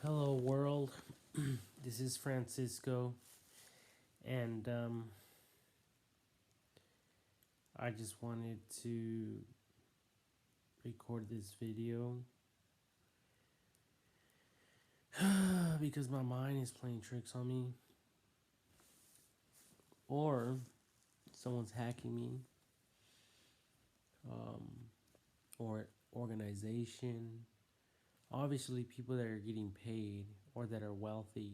Hello, world. This is Francisco, and I just wanted to record this video because my mind is playing tricks on me, or someone's hacking me, um, or organization. Obviously, people that are getting paid or that are wealthy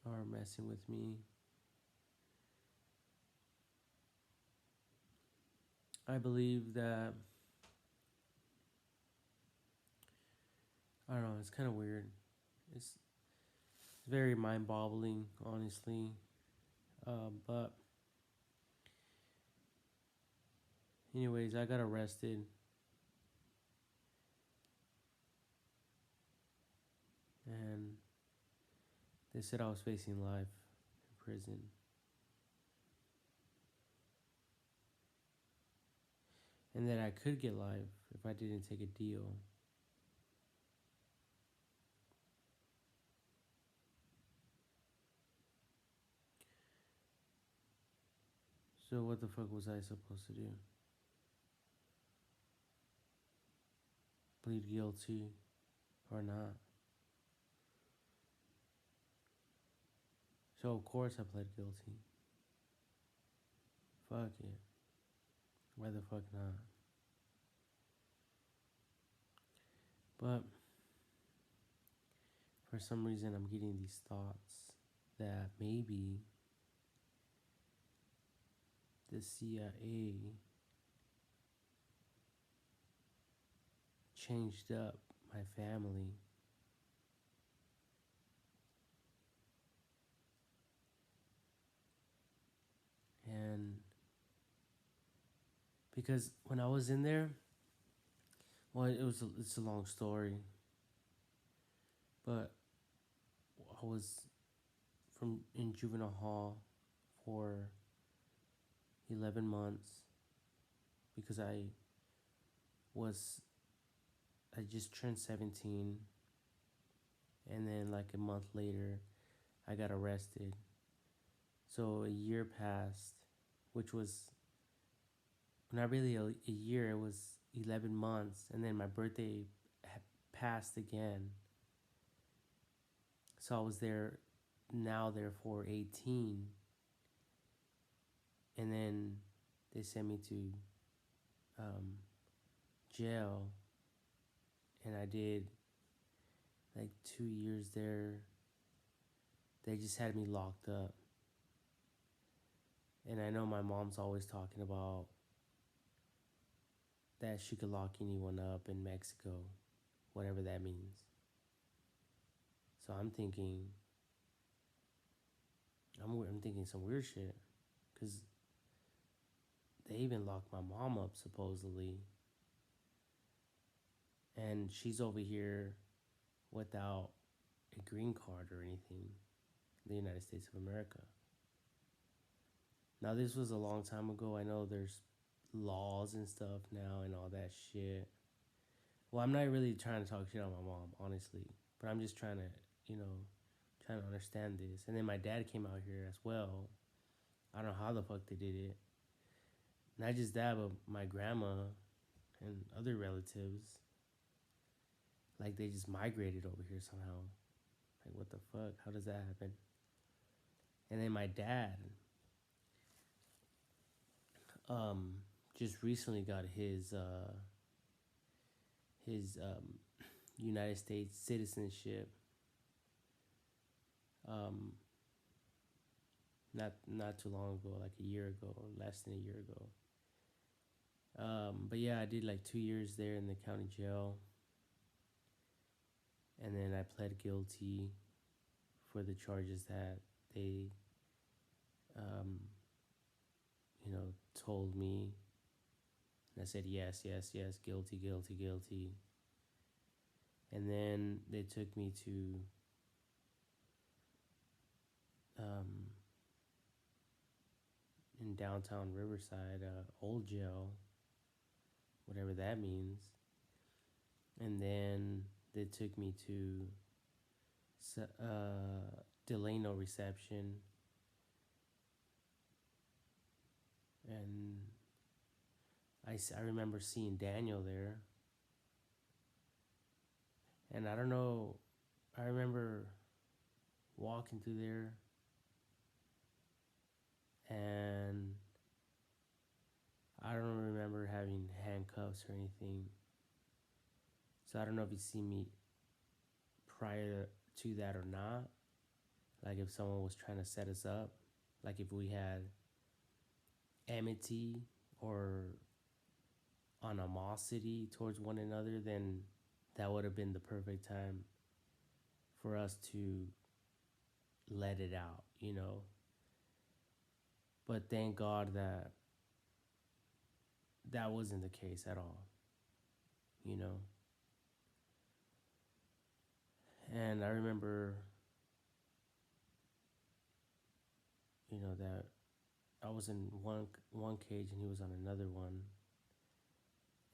are messing with me. I believe that, I don't know, it's kind of weird. It's very mind boggling, honestly. But, anyways, I got arrested, and they said I was facing life in prison, and that I could get life if I didn't take a deal. So what the fuck was I supposed to do? Plead guilty or not? So of course I pled guilty. Fuck it. Why the fuck not? But for some reason I'm getting these thoughts that maybe the CIA changed up my family, and because when I was in there, well, it's a long story, but I was from in juvenile hall for 11 months because was I just turned 17, and then like a month later I got arrested. So a year passed, which was not really a year, it was 11 months, and then my birthday passed again. So I was there now there for 18, and then they sent me to um, jail, and I did like 2 years there. They just had me locked up. And I know my mom's always talking about that she could lock anyone up in Mexico, whatever that means. So I'm thinking some weird shit, cause they even locked my mom up supposedly, and she's over here without a green card or anything, in the United States of America. Now this was a long time ago. I know there's laws and stuff now and all that shit. Well, I'm not really trying to talk shit on my mom, honestly, but I'm just trying to, trying to understand this. And then my dad came out here as well. I don't know how the fuck they did it. Not just that, but my grandma and other relatives, like they just migrated over here somehow. Like what the fuck? How does that happen? And then my dad, um, just recently got his United States citizenship. Um, not too long ago, like a year ago, or less than a year ago. But yeah, I did like 2 years there in the county jail, and then I pled guilty for the charges that they, um, told me. And I said yes, yes, yes, guilty, guilty, guilty. And then they took me to um, in downtown Riverside, old jail, whatever that means. And then they took me to Delano reception, and I remember seeing Daniel there, and I don't know, I remember walking through there, and I don't remember having handcuffs or anything. So I don't know if you see me prior to that or not. Like if someone was trying to set us up, like if we had enmity or animosity towards one another, then that would have been the perfect time for us to let it out, you know. But thank God that that wasn't the case at all, you know. And I remember, you know, that I was in one cage and he was on another one.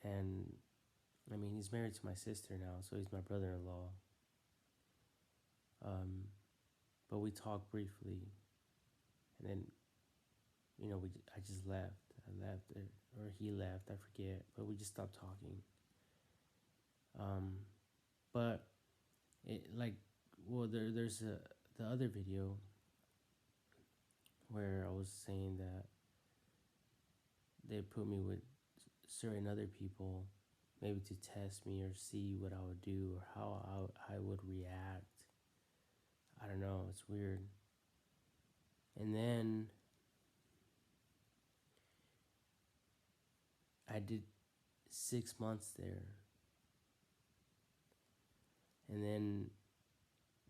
And I mean, he's married to my sister now, so he's my brother-in-law. Um, but we talked briefly, and then, you know, I just left. I left, or he left. I forget, but we just stopped talking. But it like, well, there's the other video where I was saying that they put me with certain other people, maybe to test me or see what I would do or how I would react. I don't know. It's weird. And then I did 6 months there. And then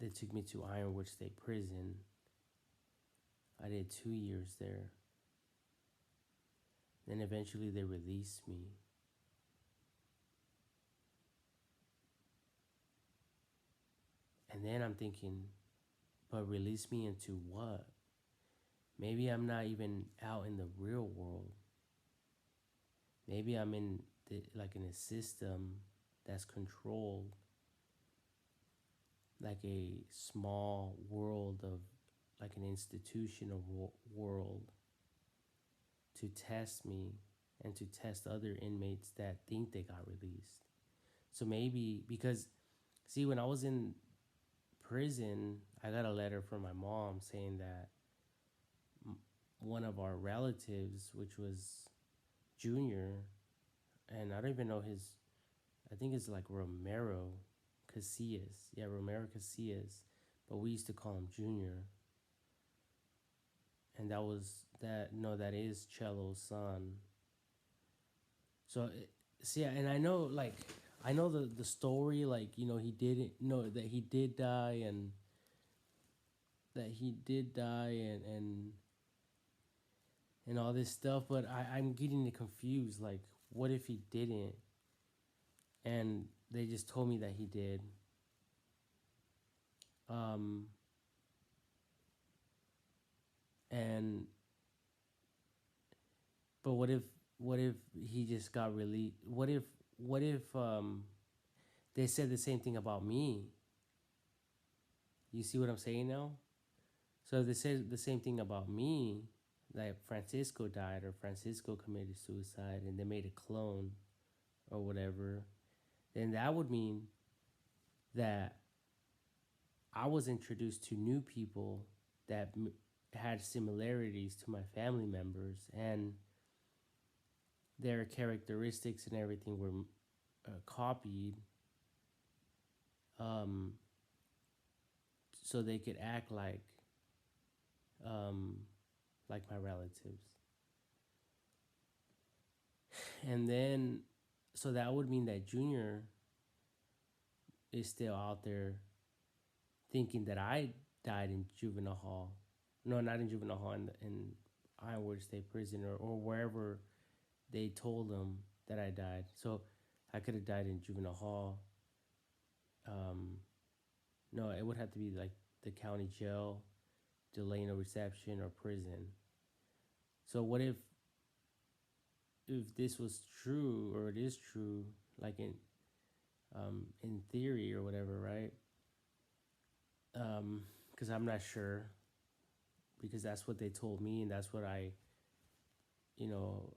they took me to Ironwood State Prison. I did 2 years there. Then eventually they released me. And then I'm thinking, but release me into what? Maybe I'm not even out in the real world. Maybe I'm in like in a system that's controlled, like a small world of, like an institutional world, to test me and to test other inmates that think they got released. So maybe, because, see, when I was in prison, I got a letter from my mom saying that one of our relatives, which was Junior, and I don't even know his, I think it's like Romero Casillas. Yeah, Romero Casillas. But we used to call him Junior. And that was that, no, that is Cello's son. So, see, and I know, like, I know the story, like, you know, he didn't know that he did die, and that he did die, and all this stuff, but I'm getting confused. Like, what if he didn't? And they just told me that he did. And but what if he just got released? What if they said the same thing about me? You see what I'm saying now? So if they said the same thing about me, like Francisco died or Francisco committed suicide, and they made a clone or whatever, then that would mean that I was introduced to new people that had similarities to my family members, and their characteristics and everything were copied, um, so they could act um, like my relatives. And then, so that would mean that Junior is still out there thinking that I died in juvenile hall. No, not in juvenile hall, in Ironwood State Prison, or wherever they told them that I died. So I could have died in juvenile hall. No, it would have to be like the county jail, Delano reception, or prison. So what if this was true, or it is true, like in in theory or whatever, right? Because I'm not sure, because that's what they told me and that's what I,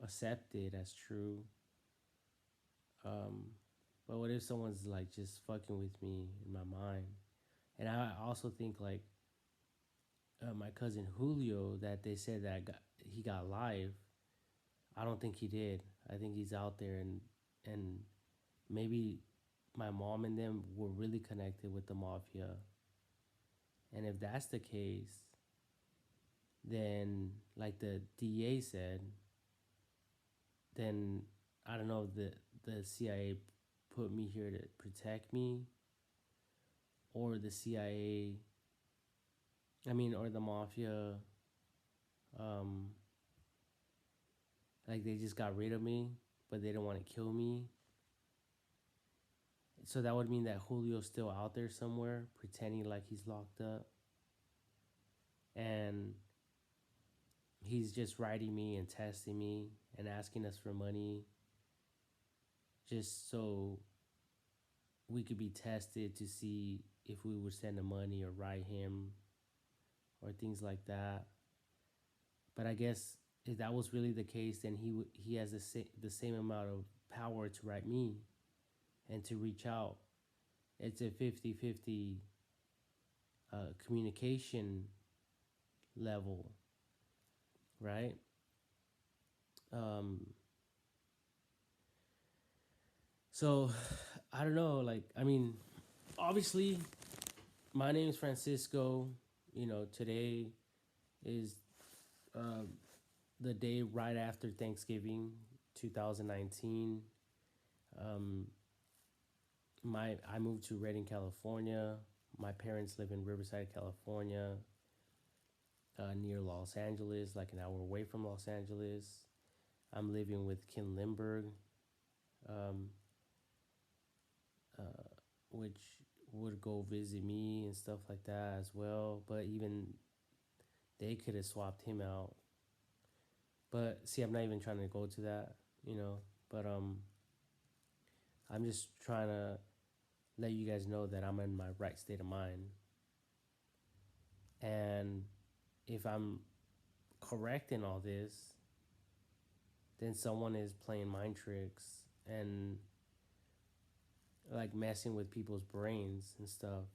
accepted as true. Um, but what if someone's like just fucking with me in my mind? And I also think like my cousin Julio, that they said that he got live. I don't think he did. I think he's out there, and maybe my mom and them were really connected with the mafia. And if that's the case, then like the DA said, then I don't know, the CIA put me here to protect me, or the CIA, I mean, or the mafia, um, like they just got rid of me, but they don't want to kill me. So that would mean that Julio's still out there somewhere pretending like he's locked up, and he's just writing me and testing me and asking us for money just so we could be tested to see if we would send him money or write him or things like that. But I guess if that was really the case, then he has the same amount of power to write me and to reach out. It's a 50-50 communication level, right? Um, so I don't know. Like, I mean, obviously, my name is Francisco. Today is uh, the day right after Thanksgiving, 2019. Um, I moved to Redding, California. My parents live in Riverside, California, near Los Angeles, like an hour away from Los Angeles. I'm living with Ken Lindbergh, um, uh, which would go visit me and stuff like that as well. But even they could have swapped him out. But see, I'm not even trying to go to that, you know. But I'm just trying to let you guys know that I'm in my right state of mind. And if I'm correct in all this, then someone is playing mind tricks and like messing with people's brains and stuff.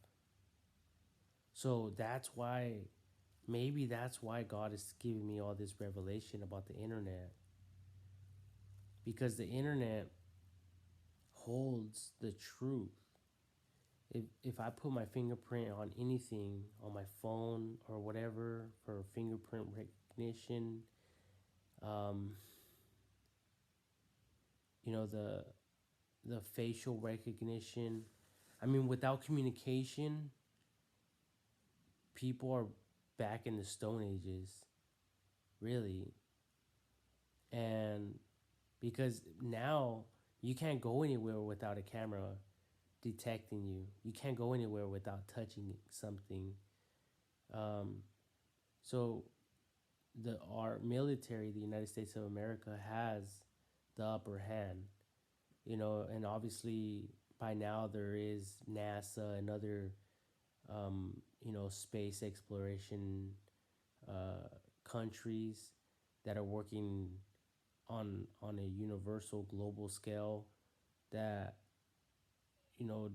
So that's why, maybe that's why God is giving me all this revelation about the internet. Because the internet holds the truth. If I put my fingerprint on anything, on my phone or whatever, for fingerprint recognition, um, the facial recognition. I mean, without communication, people are back in the Stone Ages, really. And because now you can't go anywhere without a camera detecting you. You can't go anywhere without touching something. Um, so our military, the United States of America, has the upper hand. And obviously by now there is NASA and other space exploration countries that are working on a universal global scale that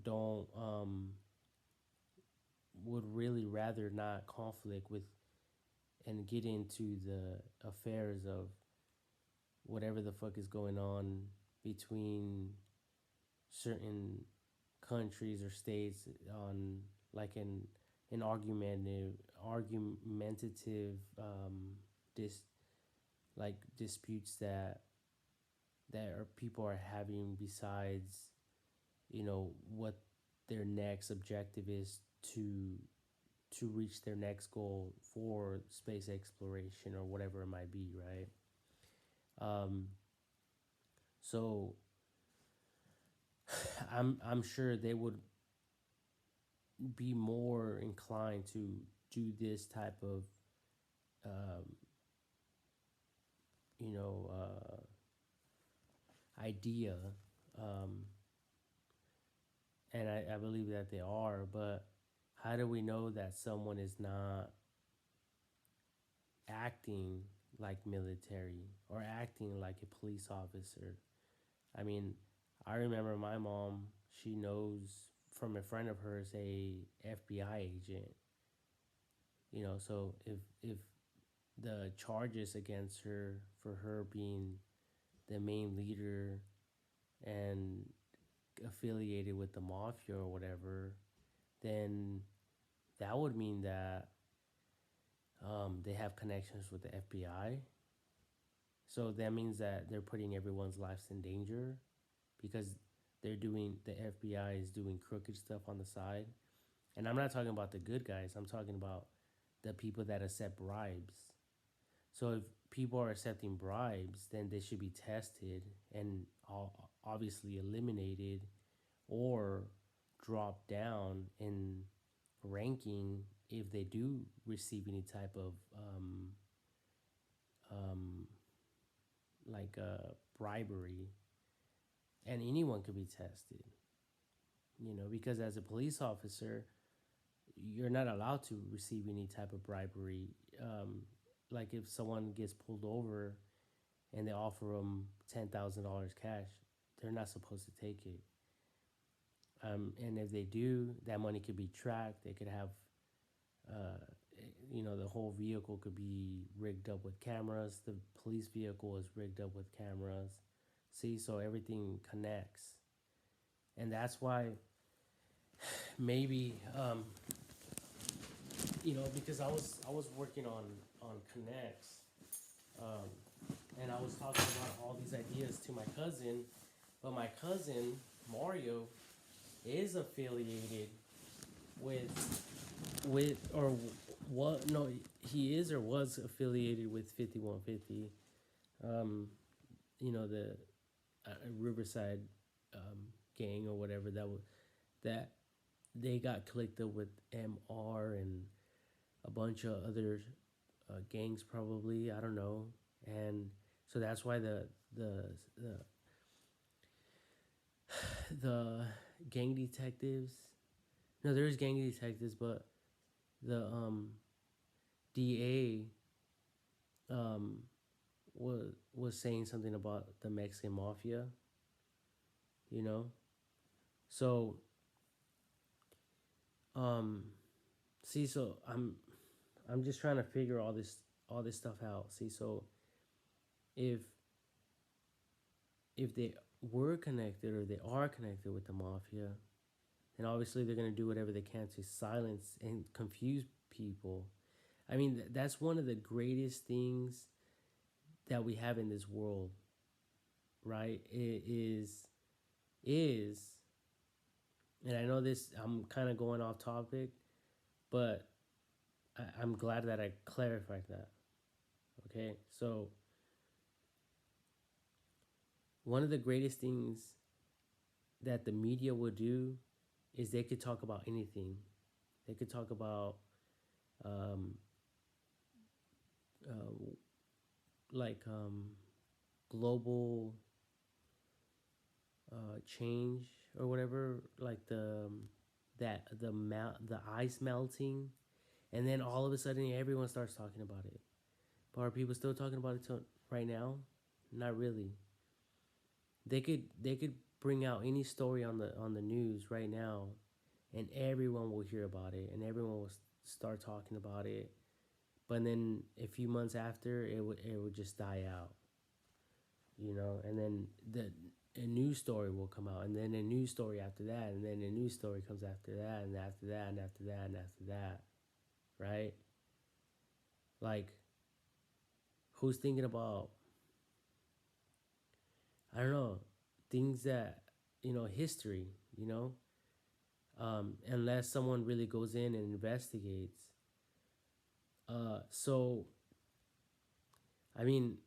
don't would really rather not conflict with and get into the affairs of whatever the fuck is going on between certain countries or states on like an argumentative dis like disputes people are having, besides what their next objective is to reach their next goal for space exploration or whatever it might be, right? So I'm sure they would be more inclined to do this type of um, you know idea, um, and I believe that they are, but how do we know that someone is not acting like military or acting like a police officer? I mean, I remember my mom, she knows from a friend of hers, a FBI agent, so if the charges against her for her being the main leader and affiliated with the mafia or whatever, then that would mean that they have connections with the FBI. So that means that they're putting everyone's lives in danger because the FBI is doing crooked stuff on the side. And I'm not talking about the good guys, I'm talking about the people that accept bribes. So if people are accepting bribes, then they should be tested and obviously eliminated or dropped down in ranking if they do receive any type of um, bribery. And anyone could be tested, because as a police officer, you're not allowed to receive any type of bribery. Like if someone gets pulled over and they offer them $10,000 cash, they're not supposed to take it. And if they do, that money could be tracked. They could have, uh, the whole vehicle could be rigged up with cameras. The police vehicle is rigged up with cameras. See, so everything connects, and that's why maybe because I was working on connects, um, and I was talking about all these ideas to my cousin, but my cousin Mario is affiliated with or what? No, he is or was affiliated with 5150. The Riverside gang or whatever that they got clicked up with MR and a bunch of other gangs probably, I don't know. And so that's why the the gang detectives, no, there's gang detectives, but the DA was saying something about the Mexican mafia, you know. So um see, so I'm just trying to figure all this stuff out. See, so if they were connected or they are connected with the mafia, then obviously they're going to do whatever they can to silence and confuse people. I mean, that's one of the greatest things that we have in this world, right? It is, and I know this. I'm kind of going off topic, but I'm glad that I clarified that. Okay, so one of the greatest things that the media would do is they could talk about anything. They could talk about um, uh, like global change or whatever, like the ice melting, and then all of a sudden everyone starts talking about it. But are people still talking about it right now? Not really. They could bring out any story on the news right now, and everyone will hear about it, and everyone will start talking about it. But then a few months after, it would just die out, and then a news story will come out, and then a news story after that, and then a news story comes after that, and after that, and after that, and after that, right? Like, who's thinking about, I don't know, things that, history, unless someone really goes in and investigates. So, I mean,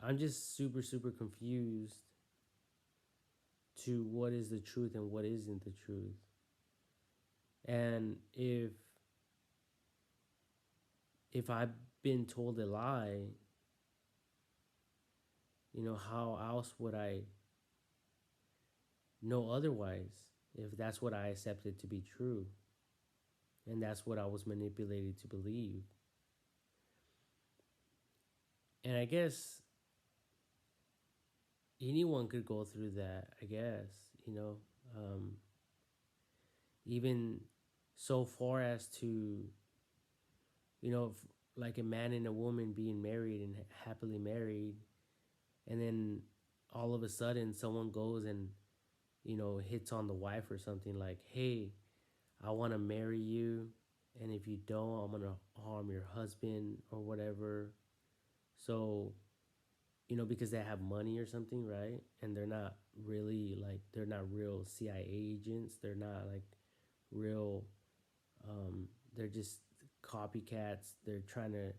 I'm just super, super confused to what is the truth and what isn't the truth. And if I've been told a lie, how else would I know otherwise if that's what I accepted to be true and that's what I was manipulated to believe. And I guess anyone could go through that, I guess, you know, um, even so far as to, like a man and a woman being married and happily married, and then all of a sudden someone goes and, hits on the wife or something like, hey, I want to marry you. And if you don't, I'm going to harm your husband or whatever. So, because they have money or something, right? And they're not really like, they're not real CIA agents. They're not like real, they're just copycats. They're trying to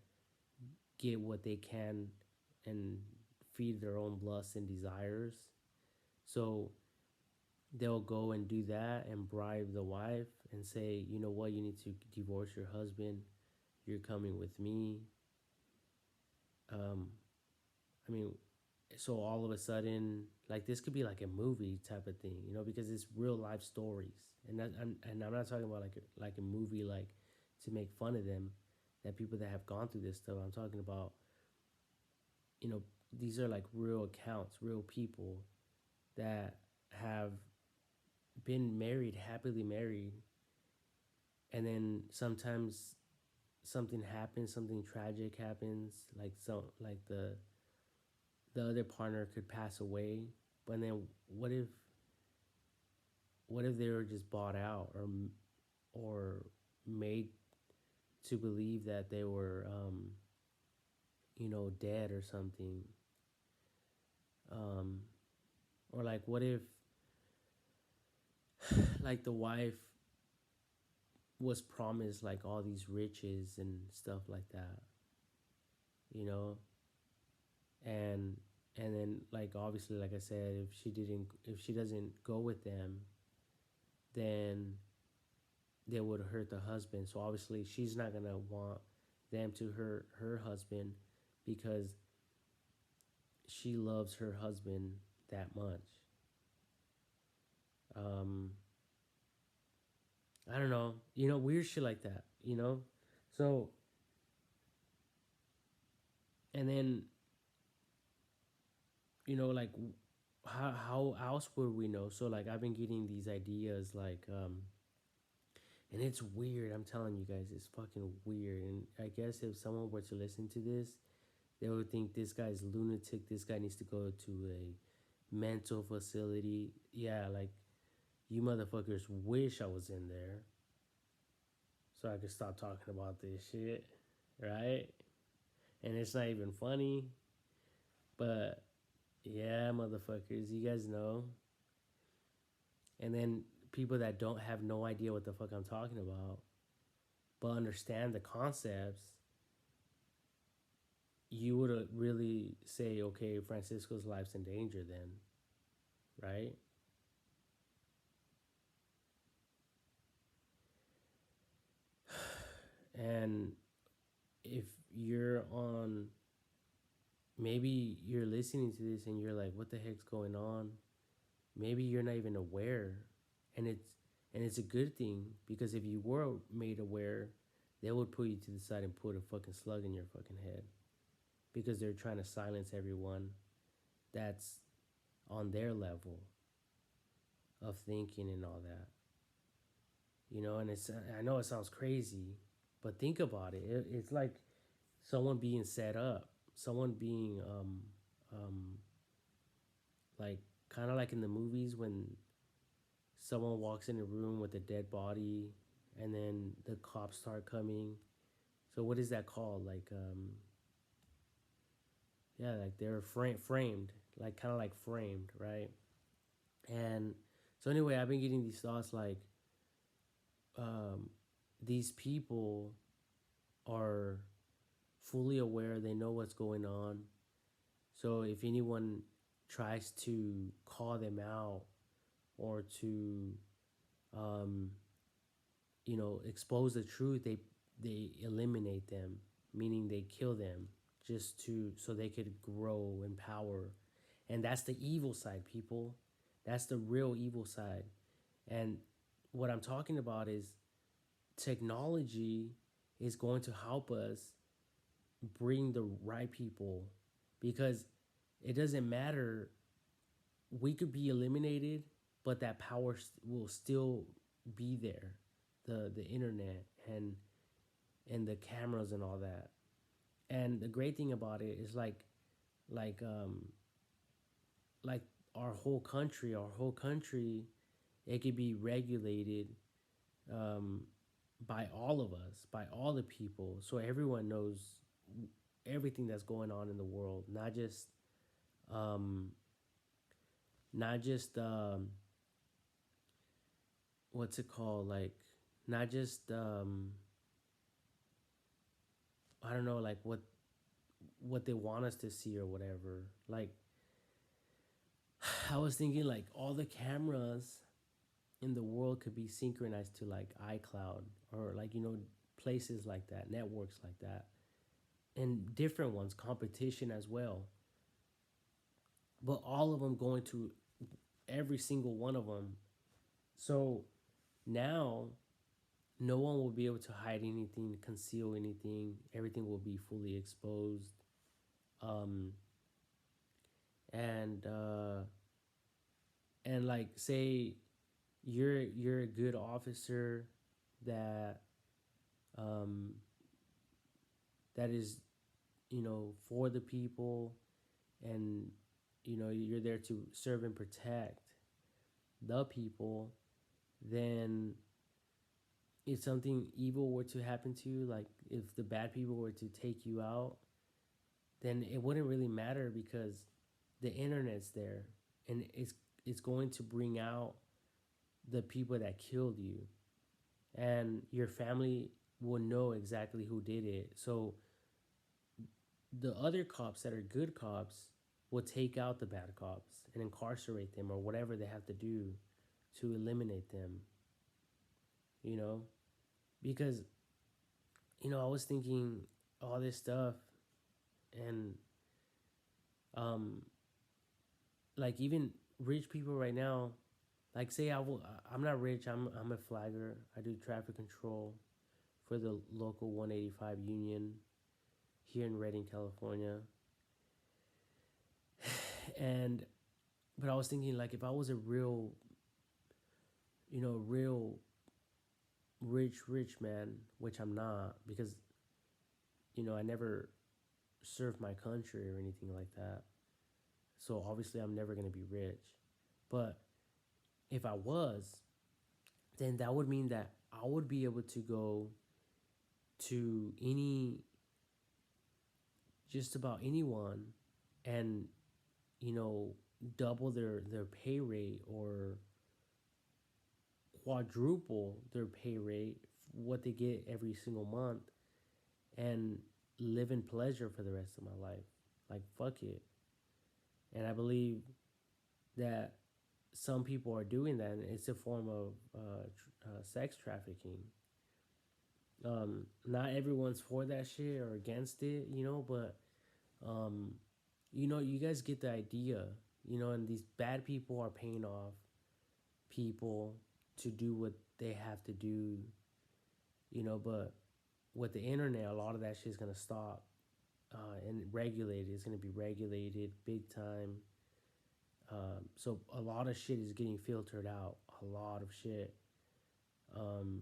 get what they can and feed their own lusts and desires. So they'll go and do that and bribe the wife and say, you know what, you need to divorce your husband. You're coming with me. Um, I mean, so all of a sudden, like this could be like a movie type of thing, because it's real life stories, and I'm not talking about like a movie like to make fun of them, that people that have gone through this stuff. I'm talking about, you know, these are like real accounts, real people that have been married, happily married, and then sometimes something happens, something tragic happens, like the other partner could pass away, but then what if what if they were just bought out or made to believe that they were dead or something, um, or like what if like the wife was promised like all these riches and stuff like that, you know and and then like obviously like I said, if she doesn't go with them, then they would hurt the husband. So obviously she's not gonna want them to hurt her husband because she loves her husband that much. um I don't know, weird shit like that, so and then like how else would we know? So like I've been getting these ideas like and it's weird. I'm telling you guys, it's fucking weird. And I guess if someone were to listen to this, they would think this guy's lunatic. This guy needs to go to a mental facility. Yeah, like you motherfuckers wish I was in there so I could stop talking about this shit, right? And it's not even funny, but yeah, motherfuckers, you guys know. And then people that don't have no idea what the fuck I'm talking about, but understand the concepts, you would really say, okay, Francisco's life's in danger then, right? And if you're on, maybe you're listening to this and you're like, what the heck's going on? Maybe you're not even aware, and it's a good thing, because if you were made aware, they would put you to the side and put a fucking slug in your fucking head, because they're trying to silence everyone that's on their level of thinking and all that. And I know it sounds crazy, but think about it. It's like someone being set up, someone being like kind of like in the movies when someone walks in a room with a dead body and then the cops start coming. So what is that called? Like yeah, like they're framed, like kind of like framed, right? And so anyway, I've been getting these thoughts like um, these people are fully aware, they know what's going on. So if anyone tries to call them out or to um, expose the truth, they eliminate them, meaning they kill them just to so they could grow in power. And that's the evil side, people. That's the real evil side. And what I'm talking about is technology is going to help us bring the right people, because it doesn't matter, we could be eliminated, but that power will still be there, the internet and the cameras and all that. And the great thing about it is like um like our whole country, it could be regulated, um by all of us, by all the people, so everyone knows everything that's going on in the world, um not just what's it called, like not just I don't know, like what they want us to see or whatever. Like I was thinking like all the cameras in the world could be synchronized to like iCloud, or like places like that, networks like that, and different ones, competition as well. But all of them going to every single one of them. So now no one will be able to hide anything, conceal anything. Everything will be fully exposed. Um, and like say you're a good officer that um, that is for the people, and you're there to serve and protect the people. Then if something evil were to happen to you, like if the bad people were to take you out, then it wouldn't really matter, because the internet's there, and it's going to bring out the people that killed you, and your family will know exactly who did it. So the other cops that are good cops will take out the bad cops and incarcerate them or whatever they have to do to eliminate them, you know? Because, I was thinking all this stuff, and um like even rich people right now, like say I'm not rich, I'm a flagger. I do traffic control for the local 185 union here in Redding, California. And but I was thinking, like, if I was a real rich man, which I'm not, because I never served my country or anything like that. So obviously I'm never going to be rich. But if I was, then that would mean that I would be able to go to just about anyone, and you know double their pay rate, or quadruple their pay rate, what they get every single month, and live in pleasure for the rest of my life. Like, fuck it. And I believe that some people are doing that, and it's a form of sex trafficking. Not everyone's for that shit or against it, but um, you guys get the idea, and these bad people are paying off people to do what they have to do, but with the internet, a lot of that shit is going to stop, and regulated. It's going to be regulated big time. So a lot of shit is getting filtered out. A lot of shit. Um,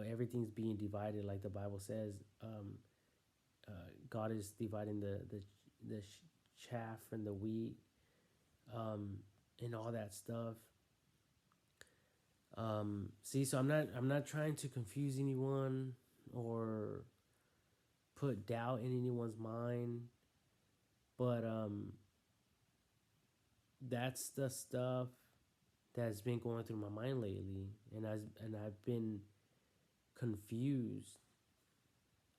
everything's being divided, like the Bible says. God is dividing the chaff and the wheat, um, and all that stuff. See, so I'm not trying to confuse anyone or put doubt in anyone's mind, but that's the stuff that's been going through my mind lately, and I've been confused.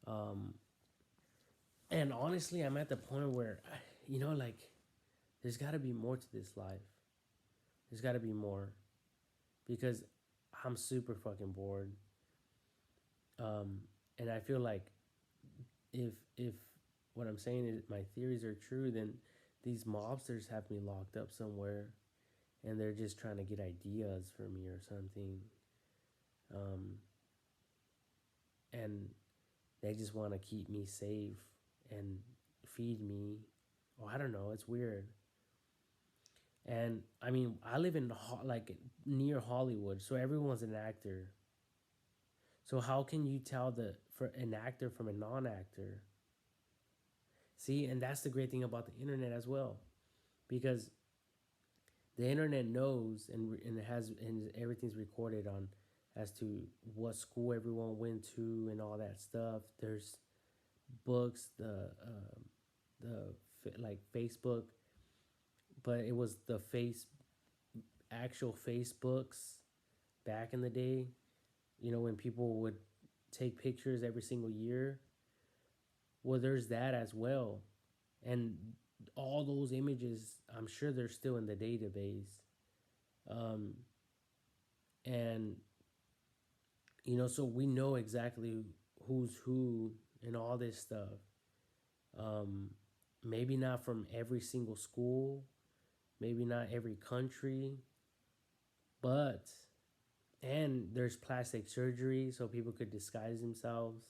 Um, and honestly, I'm at the point where, like, there's got to be more to this life. There's got to be more, because I'm super fucking bored. Um, and I feel like if what I'm saying is my theories are true, then these mobsters have me locked up somewhere, and they're just trying to get ideas from me or something. Um, and they just want to keep me safe and feed me. Oh, I don't know. It's weird. And I mean, I live in like near Hollywood, so everyone's an actor. So how can you tell the for an actor from a non-actor? See, and that's the great thing about the internet as well, because the internet knows and it has and everything's recorded on as to what school everyone went to and all that stuff. There's books, the like Facebook, but it was the actual Facebooks back in the day. You know, when people would take pictures every single year. Well, there's that as well, and all those images, I'm sure they're still in the database. Um, and so we know exactly who's who and all this stuff. Um, Maybe not from every single school, maybe not every country, but and there's plastic surgery so people could disguise themselves.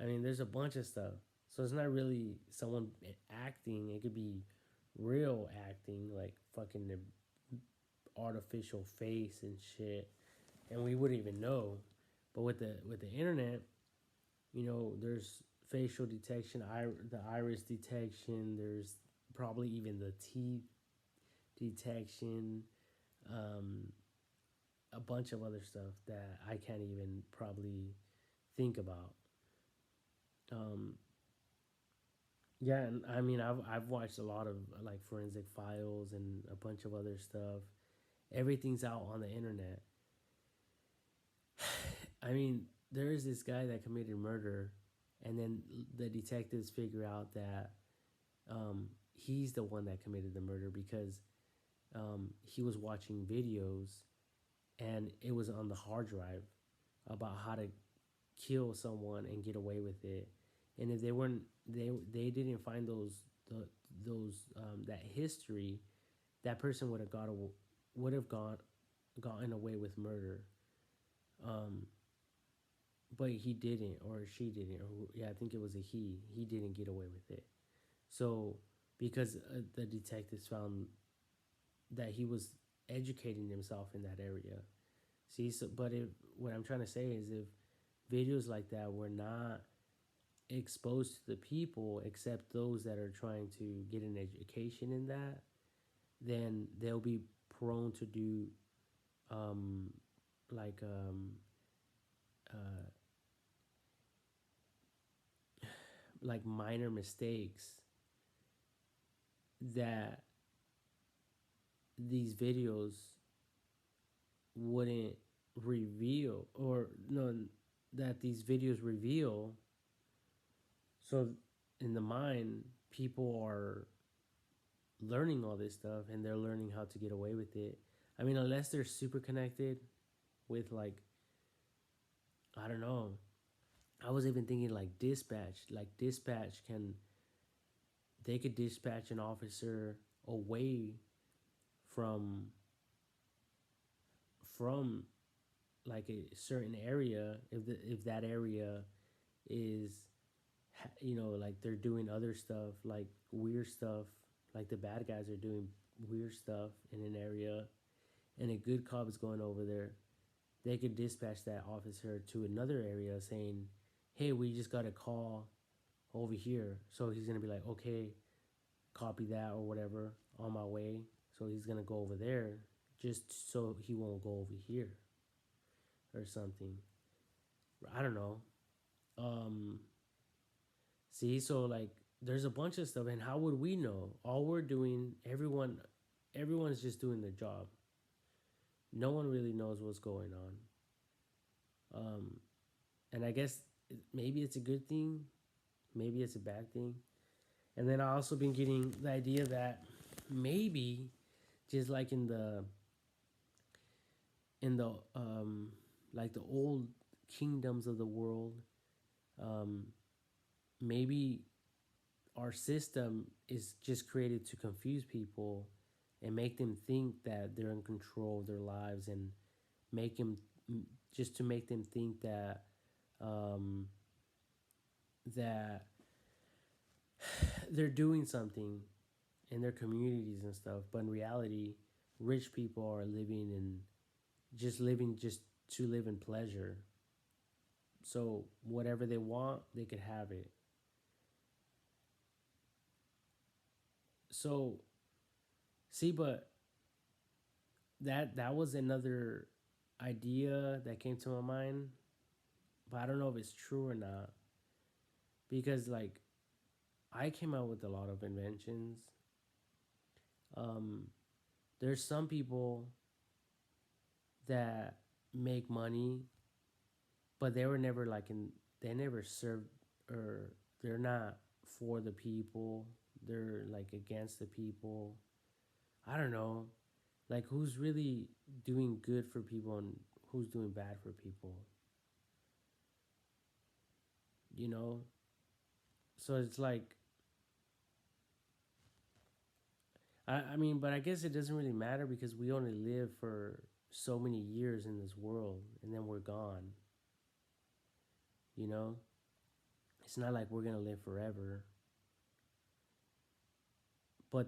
I mean, there's a bunch of stuff. So it's not really someone acting. It could be real acting, like fucking the artificial face and shit, and we wouldn't even know. But with the internet, there's facial detection, the iris detection. There's probably even the teeth detection, um, a bunch of other stuff that I can't even probably think about. Um, yeah, and I mean, I've watched a lot of like Forensic Files and a bunch of other stuff. Everything's out on the internet. I mean, there is this guy that committed murder, and then the detectives figure out that he's the one that committed the murder because he was watching videos, and it was on the hard drive about how to kill someone and get away with it. And if they weren't, they didn't find that history, that person would have gotten away with murder. Um, but he didn't, or she didn't, or yeah, I think it was a he. He didn't get away with it. So because the detectives found that he was educating himself in that area. See, so but if what I'm trying to say is if videos like that were not exposed to the people except those that are trying to get an education in that, then they'll be prone to do um, like uh, like minor mistakes that these videos wouldn't reveal, or no, that these videos reveal. So in the mind, people are learning all this stuff and they're learning how to get away with it. I mean, unless they're super connected with like, I don't know. I was even thinking like dispatch. Like dispatch they could dispatch an officer away from from like a certain area if that area is like they're doing other stuff, like weird stuff, like the bad guys are doing weird stuff in an area, and a good cop is going over there. They could dispatch that officer to another area saying, hey, we just got a call over here. So he's going to be like, okay, copy that or whatever, on my way. So he's going to go over there just so he won't go over here or something. I don't know. Um, See, so like there's a bunch of stuff, and how would we know? All we're doing, everyone's just doing their job. No one really knows what's going on. And I guess maybe it's a good thing, maybe it's a bad thing. And then I also been getting the idea that maybe just like in the like the old kingdoms of the world, um, maybe our system is just created to confuse people and make them think that they're in control of their lives, and make them just to make them think that um, that they're doing something in their communities and stuff. But in reality, rich people are living just to live in pleasure. So whatever they want, they could have it. So see, but that was another idea that came to my mind, but I don't know if it's true or not, because like I came out with a lot of inventions. Um, there's some people that make money, but they were never like in. They never served, or they're not for the people. They're like against the people. I don't know. Like who's really doing good for people and who's doing bad for people. You know. So it's like I mean, but I guess it doesn't really matter because we only live for so many years in this world and then we're gone. You know, it's not like we're gonna live forever. But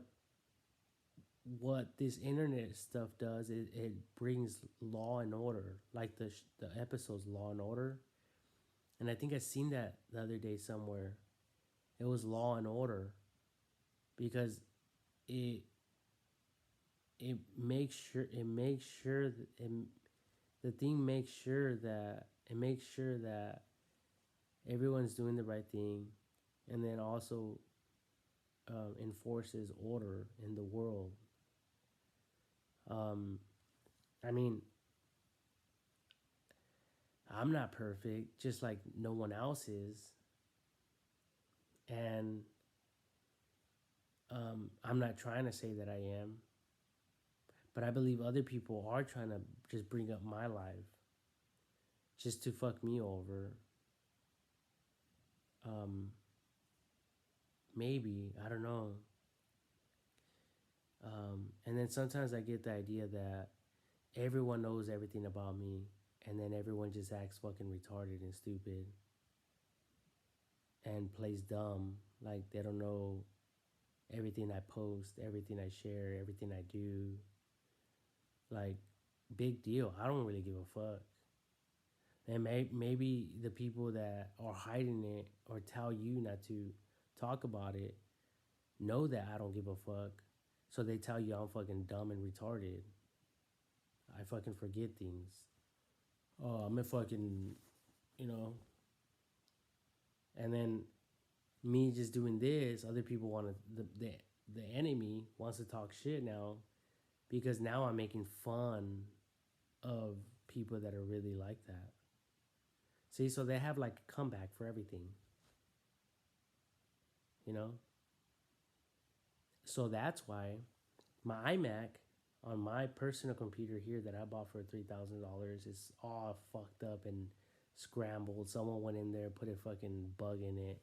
what this internet stuff does is it brings law and order, like the episodes Law and Order. And I think I seen that the other day somewhere. It was Law and Order because it it makes sure that the thing makes sure that it makes sure that everyone's doing the right thing, and then also enforces order in the world. Um, I mean, I'm not perfect, just like no one else is, and I'm not trying to say that I am, but I believe other people are trying to just bring up my life, just to fuck me over. Um, Maybe I don't know. And then sometimes I get the idea that everyone knows everything about me, and then everyone just acts fucking retarded and stupid and plays dumb, like they don't know everything I post, everything I share, everything I do. Like, big deal. I don't really give a fuck. And maybe the people that are hiding it or tell you not to talk about it know that I don't give a fuck. So they tell you I'm fucking dumb and retarded. I fucking forget things. Oh, I'm a fucking, you know. And then me just doing this, other people want to, the enemy wants to talk shit now because now I'm making fun of people that are really like that. See, so they have like a comeback for everything, you know? So that's why my iMac on my personal computer here that I bought for $3,000 is all fucked up and scrambled. Someone went in there, put a fucking bug in it,